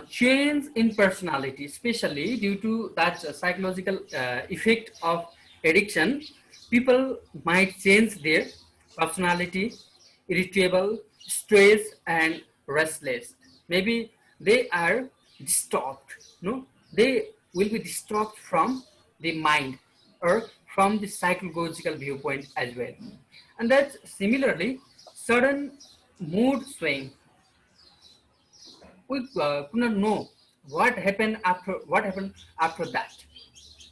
change in personality, especially due to that psychological effect of addiction. People might change their personality, irritable, stressed, and restless. Maybe they are disturbed. No, they will be disturbed from the mind or from the psychological viewpoint as well. And that's similarly sudden mood swing. We could not know what happened after that.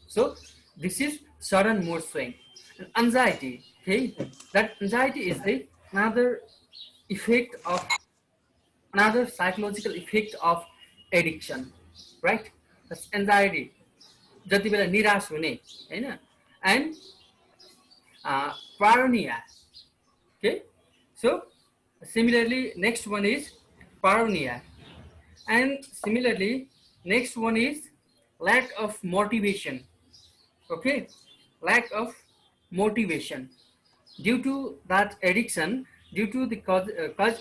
So this is sudden mood swing. And anxiety. Okay, that anxiety is the another effect of another psychological effect of addiction, right? That's anxiety. जति बेला निराश हुने हैन, and paranoia. Okay, so similarly next one is paranoia. And similarly, next one is lack of motivation. Okay, lack of motivation. Due to that addiction, due to the cause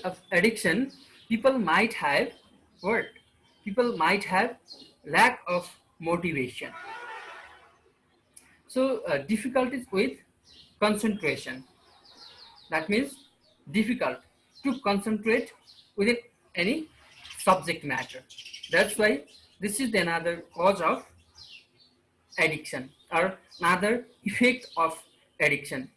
of addiction, people might have what? People might have lack of motivation. So difficulties with concentration. That means difficult to concentrate within any subject matter. That's why this is another cause of addiction or another effect of addiction.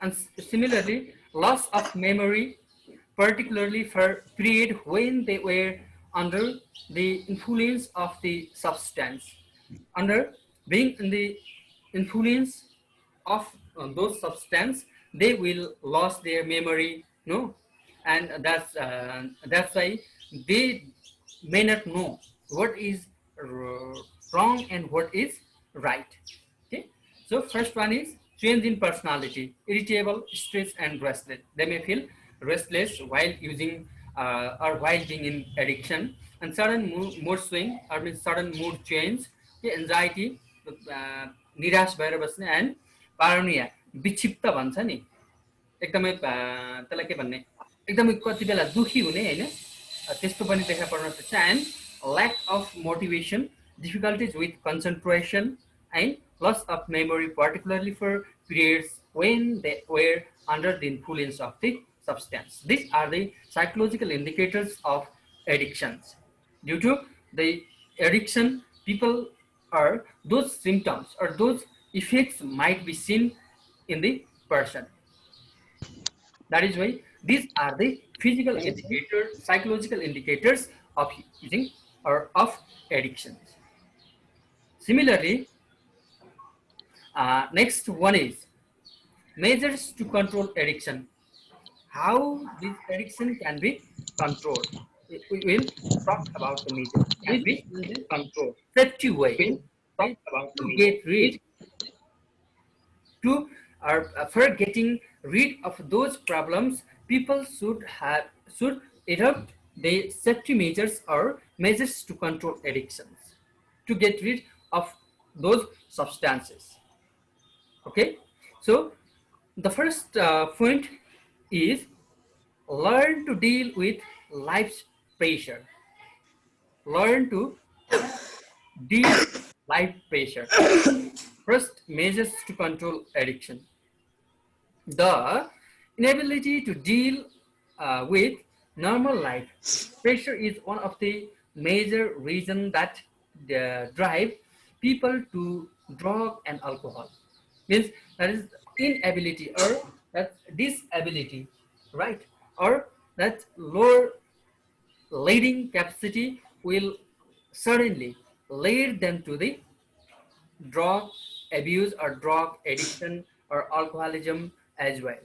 And similarly, loss of memory, particularly for period when they were under the influence of the substance, under being in the influence of those substance, they will lose their memory, no, and that's why they may not know what is wrong and what is right. Okay, so first one is change in personality, irritable, stressed, and restless. They may feel restless while using or while being in addiction, and sudden mood swing or means sudden mood change, okay, anxiety, निराश भएर बस्ने, end पारोनिया, विक्षिप्त भन्छ नि, एकदमै त्यसलाई के भन्ने, एकदमै कति बेला दुखी हुने हैन, त्यस्तो पनि देखा पर्न सक्छ. And lack of motivation, difficulties with concentration, and loss of memory, particularly for periods when they were under the influence of the substance. These are the psychological indicators of addictions. Due to the addiction, people or those symptoms or those effects might be seen in the person. That is why these are the physical indicators, psychological indicators of using or of addictions. Similarly, next one is measures to control addiction. How this addiction can be controlled. We will talk about the measures can be controlled. Effective way to get rid to or for getting rid of those problems, people should adopt the safety measures or measures to control addictions to get rid of those substances. Okay, so the first point is learn to deal with life's pressure. Learn to deal with life pressure. First, measures to control addiction. The inability to deal with normal life pressure is one of the major reasons that drive people to drug and alcohol. Means that is inability or that disability, right? Or that lower leading capacity will suddenly lead them to the drug abuse or drug addiction or alcoholism as well,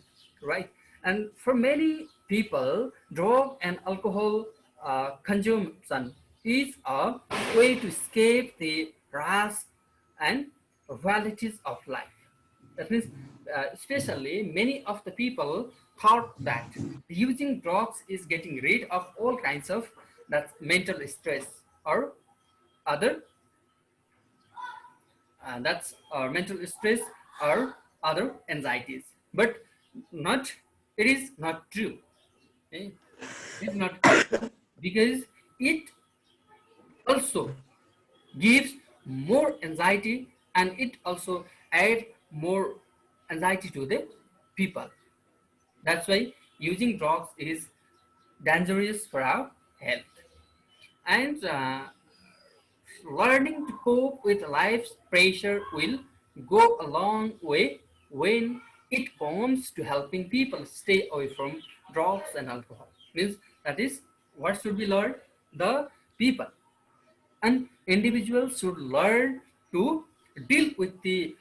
right? And for many people, drug and alcohol consumption is a way to escape the wrath and realities of life. That means, especially many of the people thought that using drugs is getting rid of all kinds of that mental stress or other that's our mental stress or other anxieties. But not, it is not true. Okay? It is not true because it also gives more anxiety, and it also add more anxiety to the people. That's why using drugs is dangerous for our health. And learning to cope with life's pressure will go a long way when it comes to helping people stay away from drugs and alcohol. Means that is what should be learned? The people and individuals should learn to deal with the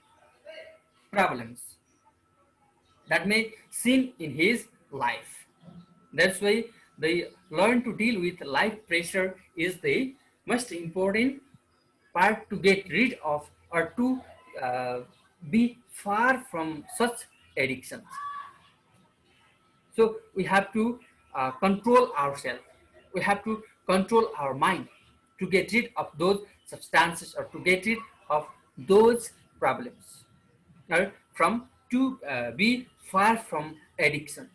problems that may seem in his life. That's why the learn to deal with life pressure is the most important part to get rid of or to uh, be far from such addictions. So we have to control ourselves. We have to control our mind to get rid of those substances or to get rid of those problems, or from to be far from addiction.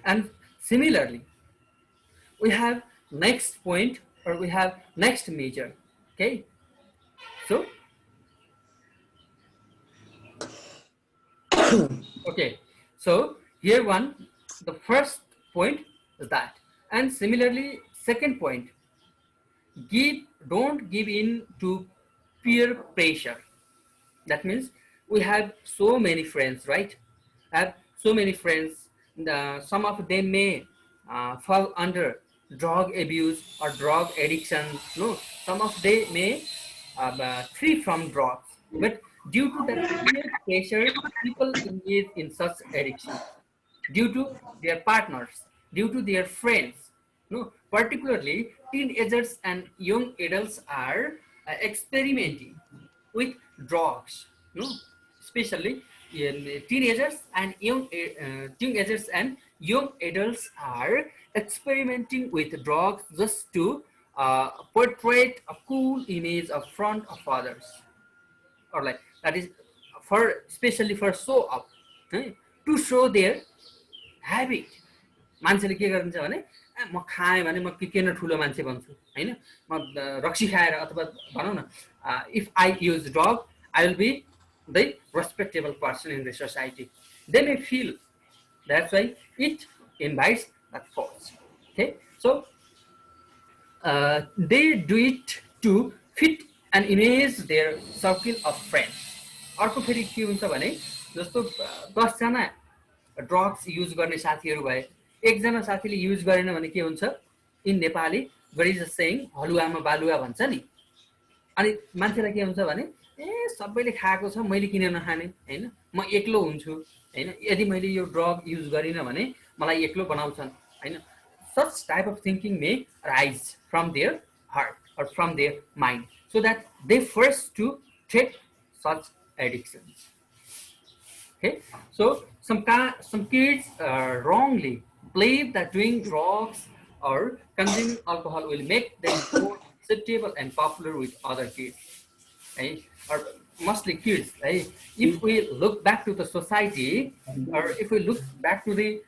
And similarly, we have next point, or we have next measure. Okay, so okay, so here one, the first point is that, and similarly second point, give don't give in to peer pressure. That means we have so many friends, right? Have so many friends. Some of them may fall under drug abuse or drug addiction. No, some of they may free from drugs, but due to that peer pressure, people engage in such addictions due to their partners, due to their friends. No, particularly teenagers and young adults are experimenting with drugs. No, especially in teenagers and teenagers and young adults are experimenting with drugs just to portray a cool image of front of others, or like that is for especially for show up, to show their habit. मान्छेले के गरिन्छ भने म खाएँ भने म किन ठुलो मान्छे बन्छु हैन, म रक्सी खाएर अथवा भनौँ न if I use drug I will be the respectable person in the society. They may feel that's why it invites that force. Okay, so they do it to fit an image their circle of friends. अर्को फेरि के हुन्छ भने जस्तो 10जना drugs use गर्ने साथीहरू भए, एकजना साथीले युज गरेन भने के हुन्छ, in Nepali there is a saying हलुवामा बालुवा भन्छ नि. अनि मान्छेलाई के हुन्छ भने ए सबैले खाएको छ मैले किन नखाने हैन, म एक्लो हुन्छु हैन, यदि मैले यो ड्रग युज गरिन भने मलाई एक्लो बनाउँछन् हैन. Such type of thinking may rise from their heart or from their mind, so that they first to take such addictions. Okay, so some kids wrongly believe that doing drugs or consuming alcohol will make them more acceptable and popular with other kids, right? Or mostly kids, right? If we look back to the society, or if we look back to the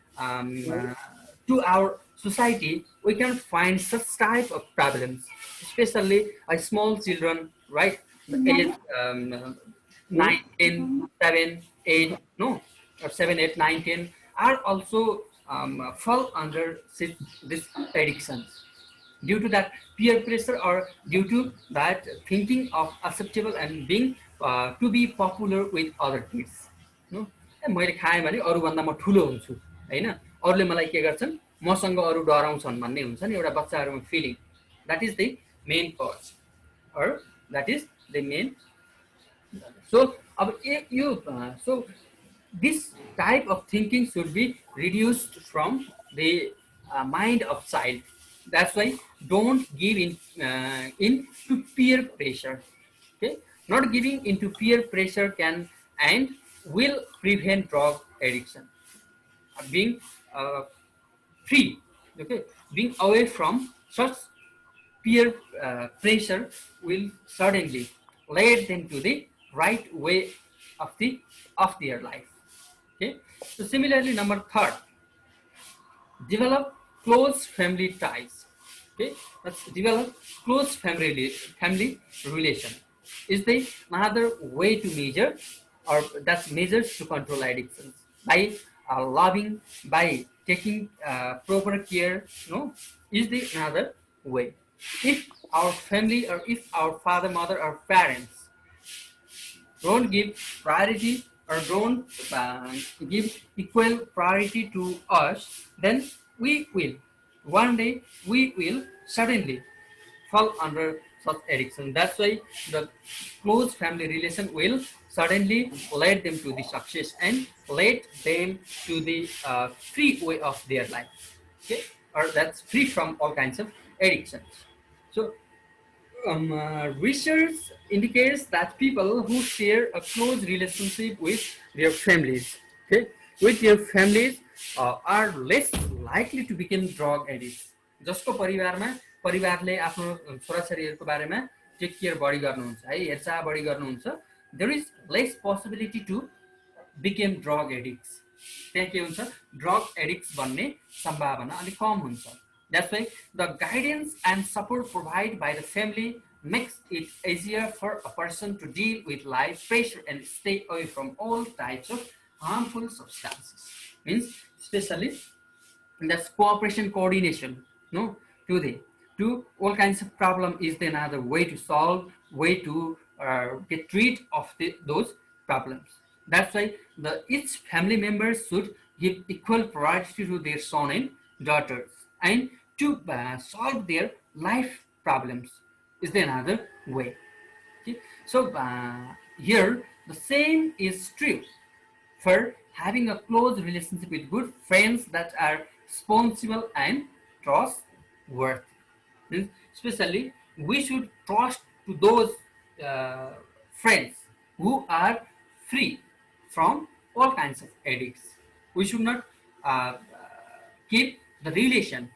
to our society, we can find such type of problems, especially small children, right? The age 9, 10, 7, 8, no, or 7, 8, 9, 10 are also fall under this addictions due to that peer pressure or due to that thinking of acceptable and being to be popular with other kids. No, मैले खाएँ भने अरूभन्दा म ठुलो हुन्छु हैन, अरूले मलाई के गर्छन्, मसँग अरू डराउँछन् भन्ने हुन्छ नि एउटा बच्चाहरुमा feeling. That is the main cause, or that is the main. So so this type of thinking should be reduced from the mind of child. That's why don't give in to peer pressure. Okay, not giving into peer pressure can and will prevent drug addiction. Being free, okay, being away from such peer pressure will suddenly lead them to the right way of their life. Okay. So similarly, number third, develop close family ties. Okay, let's develop close family relation. Is the another way to measure, or that's measures to control addictions by loving, by taking proper care. No, is the another way. If our family, or if our father, mother, or parents don't give priority, or don't give equal priority to us, then we will, one day, we will suddenly fall under such addiction. That's why the close family relation will suddenly lead them to the success and lead them to the free way of their life. Okay, or that's free from all kinds of addictions. So research indicates that people who share a close relationship with their families, okay, with their families, are less likely to become drug addicts. जसको परिवारमा परिवारले आफ्नो छोराछोरीहरूको बारेमा take care बढी गर्नुहुन्छ है, हेरचाह बढी गर्नुहुन्छ, there is less possibility to became drug addicts. त्यहाँ के हुन्छ, ड्रग एडिक्ट्स बन्ने सम्भावना अलिक कम हुन्छ. That's why the guidance and support provided by the family makes it easier for a person to deal with life pressure and stay away from all types of harmful substances. Means especially that's cooperation, coordination, no, to the to all kinds of problem is the another way to solve, way to get rid of those problems. That's why the each family members should give equal priority to their son and daughters, and to solve their life problems is the another way. Okay? So here the same is true for having a close relationship with good friends that are responsible and trustworthy. Especially, we should trust to those uh, friends who are free from all kinds of addicts. We should not keep the relation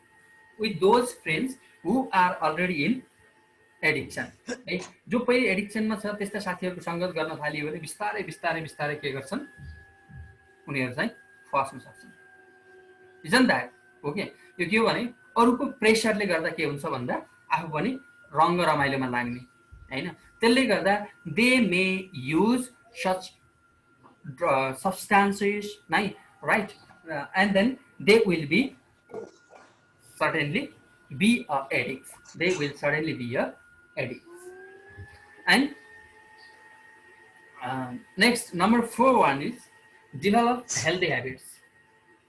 with those friends who are already in addiction है. जो पहिले एडिक्सनमा छ त्यस्ता साथीहरूको सङ्गत गर्न थालियो भने बिस्तारै बिस्तारै बिस्तारै के गर्छन्, उनीहरू चाहिँ फस्न सक्छन्. Isn't that okay. यो के हो भने अरूको प्रेसरले गर्दा के हुन्छ भन्दा आफू पनि रङ्ग रमाइलोमा लाग्ने होइन. त्यसले गर्दा they may use such substances, right? And then they will be certainly be a addicts. They will certainly be a addicts. And next, number 4 one is develop healthy habits.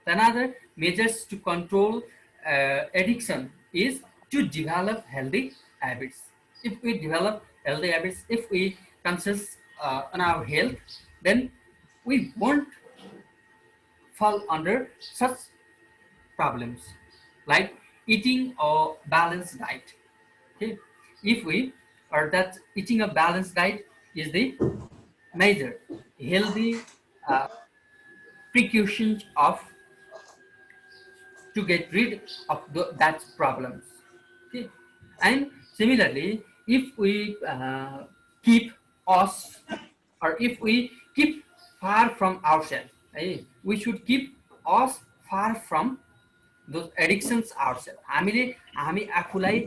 Another measures to control addiction is to develop healthy habits. If we develop healthy habits, if we conscious on our health, then we won't fall under such problems like eating a balanced diet. Okay, if we or that eating a balanced diet is the major healthy precautions of to get rid of that problems. Okay, and similarly, if we keep us or if we keep far from ourselves, we should keep us far from those addictions ourselves. हामी आफूलाई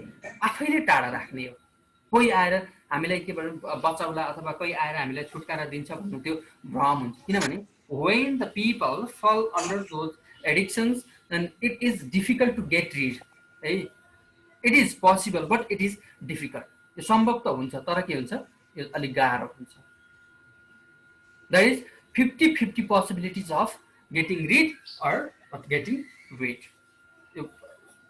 आफैले टाढा राख्ने हो. कोही आएर हामीलाई के बचाउला अथवा कोही आएर हामीलाई छुटकारा दिन्छ भन्नु त्यो भ्रम हुन्छ. किनभने when the people fall under those addictions, then it is difficult to get rid. It is possible, but it is difficult. यो सम्भव त हुन्छ तर के हुन्छ, यो अलिक गाह्रो हुन्छ. There is 50-50 possibilities of getting rid or not getting rid. त्यो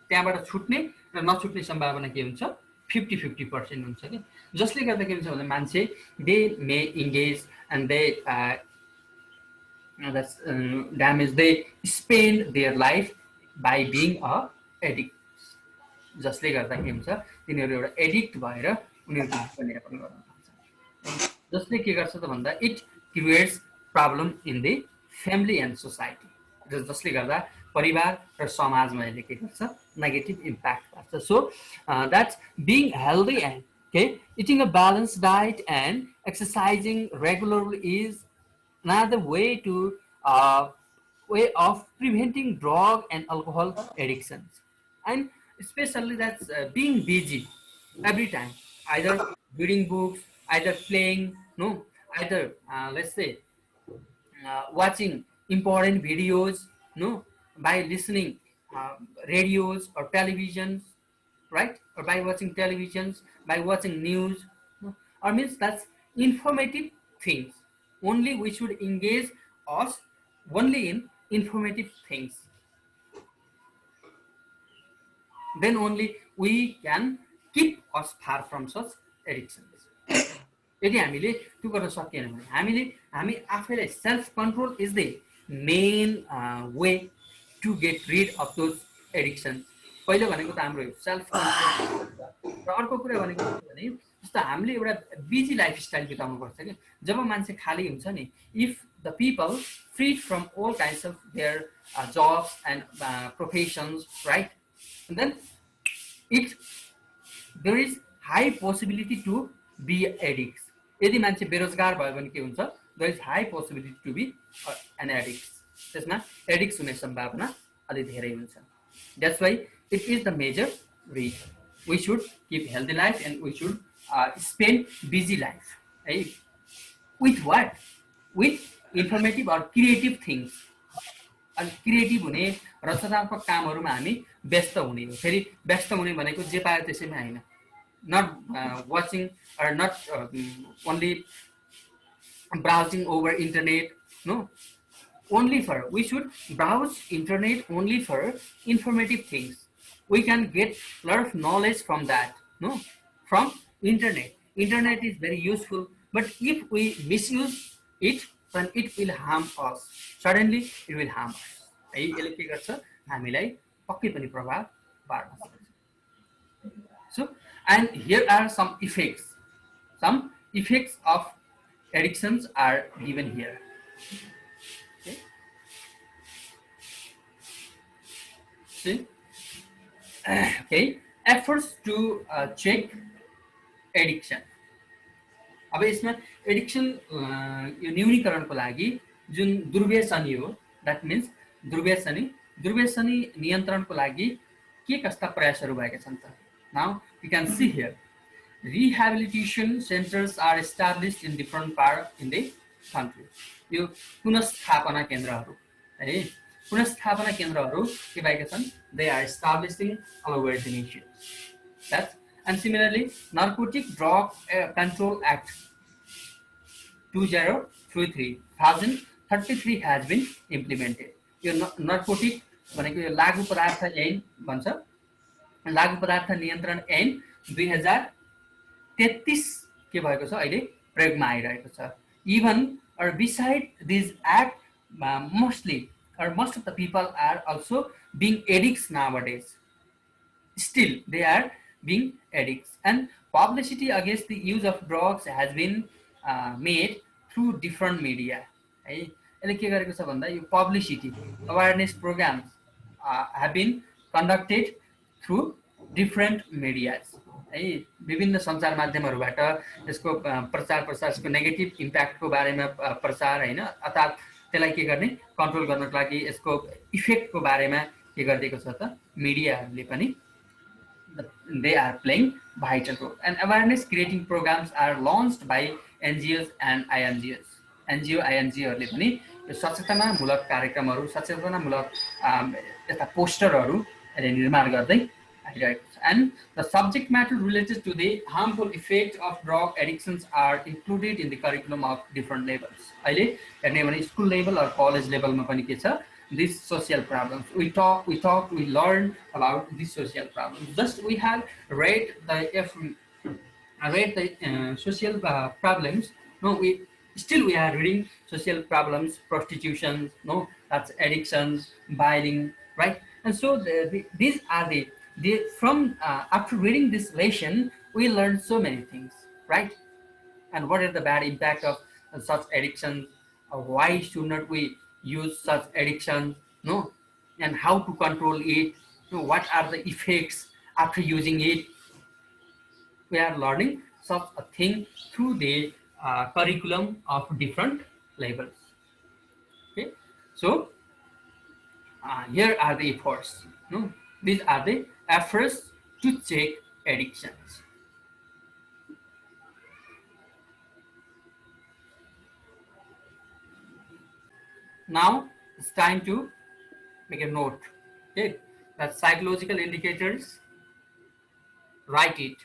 त्यहाँबाट छुट्ने र नछुट्ने सम्भावना के हुन्छ, 50-50% हुन्छ कि. जसले गर्दा के हुन्छ भने मान्छे they may engage and they damage, they spend their life by being a addict. जसले गर्दा के हुन्छ, तिनीहरू एउटा एडिक्ट भएर उनीहरूको जीवनयापन गर्न थाल्छ. जसले के गर्छ त भन्दा it creates problem in the family and society. जसले गर्दा परिवार र समाजमा यसले के गर्छ नेगेटिभ इम्प्याक्ट गर्छ so that's being healthy and okay eating a balanced diet and exercising regularly is another way of preventing drug and alcohol addictions and especially that's being busy every time either reading books either playing no either let's say watching important videos no by listening uh, radios or televisions right or by watching televisions by watching news no? Or means that's informative things only we should engage us only in informative things then only we can keep us far from such addictions यदि हामीले त्यो गर्न सकेन भने हामी आफैलाई self control is the main way to get rid of those addiction पहिलो भनेको त हाम्रो सेल्फ कन्ट्रोल र अर्को कुरा भनेको के भने जस्तो हामीले एउटा बिजी लाइफस्टाइल बिताउनुपर्छ कि जब मान्छे खाली हुन्छ नि if the people free from all kinds of their jobs and professions right and then it there is high possibility to be addicts यदि मान्छे बेरोजगार भयो भने के हुन्छ there is high possibility to be an addict त्यसमा addict हुने सम्भावना अलि धेरै हुन्छ that's why it is the major reason we should keep healthy life and we should spend busy life है with what with informative or creative things अनि creative हुने रचनात्मक कामहरूमा हामी व्यस्त हुने हो फेरि व्यस्त हुने भनेको जे पायो त्यसैमा होइन not watching or not only browsing over internet no only for we should browse internet only for informative things we can get a lot of knowledge from that no from internet is very useful but if we misuse it then it will harm us suddenly it will harm us है यसले के गर्छ हामीलाई पक्कै पनि प्रभाव पार्न सक्छ so and here are some effects of addictions are given here okay see okay efforts to check addiction अब यसमा एडिक्सन यो न्यूनीकरणको लागि जुन दुर्व्यसनी हो द्याट मिन्स दुर्व्यसनी नियन्त्रणको लागि के कस्ता प्रयासहरू भएका छन् त Now you can see here, rehabilitation centers are established in different parts in the country. यो पुनर्स्थापना केन्द्रहरू है पुनर्स्थापना केन्द्रहरू के भएका छन् they are establishing all over the nation. That's and similarly Narcotic Drug Control Act 2033 has been implemented. Yo narcotic भनेको यो लागु पदार्थ ऐन भन्छ लागु पदार्थ नियन्त्रण ऐन 2033 के भएको छ अहिले प्रयोगमा आइरहेको छ even or beside this act most of the people are also being addicts nowadays still they are being addicts and publicity against the use of drugs has been made through different media है यसले के गरेको छ भन्दा यो publicity awareness programmes have been conducted through different medias है विभिन्न सञ्चार माध्यमहरूबाट यसको प्रचार प्रसार यसको नेगेटिभ इम्प्याक्टको बारेमा प्रचार हैन अर्थात् त्यसलाई के गर्ने कन्ट्रोल गर्नको लागि यसको इफेक्टको बारेमा के गरिदिएको छ त मिडियाहरूले पनि they are playing vital role and awareness creating programs are launched by NGOs and INGOs INGOहरूले पनि यो सचेतनामूलक कार्यक्रमहरू सचेतनामूलक यस्ता पोस्टरहरू निर्माण गर्दै and the subject matter related to the harmful effect of drug addictions are included in the curriculum of different levels अहिले हेर्ने भने school level or college लेभलमा पनि के छ these social problems we learn about these social problems just we have read the social problems no we are reading social problems prostitution no that's addictions violence right and so these are from after reading this lesson we learn so many things right and what is the bad impact of such addictions why should not we use such addictions no and how to control it, what are the effects after using it. We are learning such a thing through the curriculum of different levels. Okay, so here are the efforts. No? These are the efforts to check addictions. Now it's time to make a note. Okay, that psychological indicators, write it.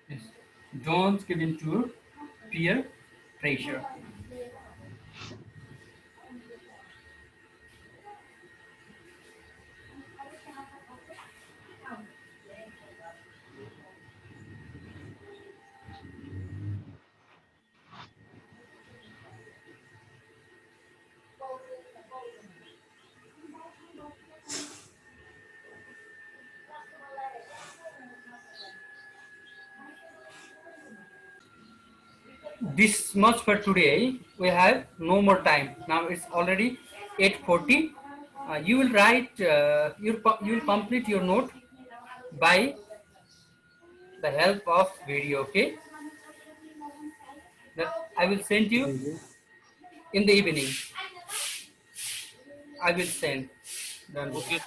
Yes. Don't give in to peer pressure. This much for today. We have no more time. Now it's already 8:40. You will write. You will complete your note by the help of video. Okay. That I will send you in the evening. I will send. Done. Okay.